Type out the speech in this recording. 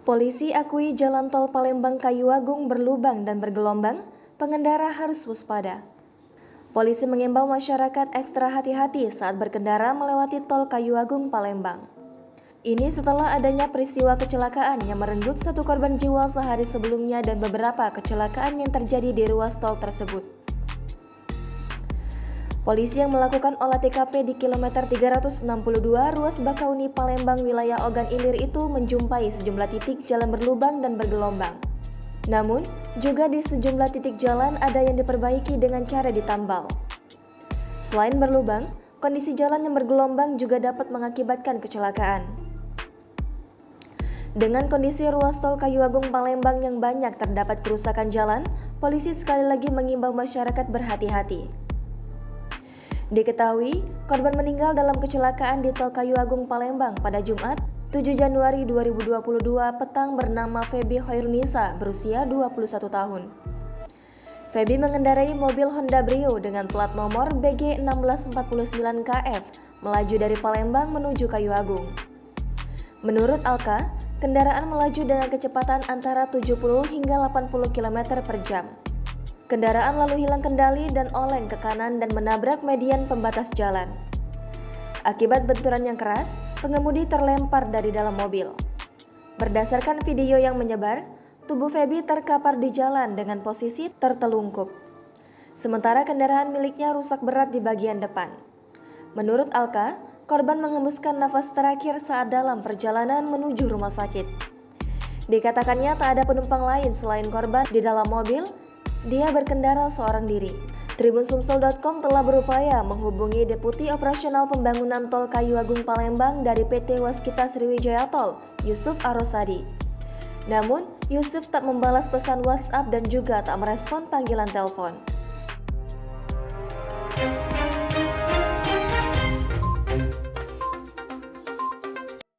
Polisi akui jalan tol Palembang-Kayu Agung berlubang dan bergelombang, pengendara harus waspada. Polisi mengimbau masyarakat ekstra hati-hati saat berkendara melewati tol Kayu Agung Palembang. Ini setelah adanya peristiwa kecelakaan yang merenggut satu korban jiwa sehari sebelumnya dan beberapa kecelakaan yang terjadi di ruas tol tersebut. Polisi yang melakukan olah TKP di kilometer 362 ruas Bakauni Palembang wilayah Ogan Ilir itu menjumpai sejumlah titik jalan berlubang dan bergelombang. Namun, juga di sejumlah titik jalan ada yang diperbaiki dengan cara ditambal. Selain berlubang, kondisi jalan yang bergelombang juga dapat mengakibatkan kecelakaan. Dengan kondisi ruas tol Kayu Agung Palembang yang banyak terdapat kerusakan jalan, polisi sekali lagi mengimbau masyarakat berhati-hati. Diketahui, korban meninggal dalam kecelakaan di tol Kayu Agung Palembang pada Jumat, 7 Januari 2022 petang bernama Feby Khairunisa berusia 21 tahun. Feby mengendarai mobil Honda Brio dengan plat nomor BG 1649KF melaju dari Palembang menuju Kayu Agung. Menurut Alka, kendaraan melaju dengan kecepatan antara 70 hingga 80 km per jam. Kendaraan lalu hilang kendali dan oleng ke kanan dan menabrak median pembatas jalan. Akibat benturan yang keras, pengemudi terlempar dari dalam mobil. Berdasarkan video yang menyebar, tubuh Feby terkapar di jalan dengan posisi tertelungkup. Sementara kendaraan miliknya rusak berat di bagian depan. Menurut Alka, korban menghembuskan nafas terakhir saat dalam perjalanan menuju rumah sakit. Dikatakannya tak ada penumpang lain selain korban di dalam mobil. Dia berkendara seorang diri. Tribunsumsel.com telah berupaya menghubungi Deputi Operasional Pembangunan Tol Kayu Agung Palembang dari PT Waskita Sriwijaya Tol, Yusuf Arosadi. Namun, Yusuf tak membalas pesan WhatsApp dan juga tak merespon panggilan telepon.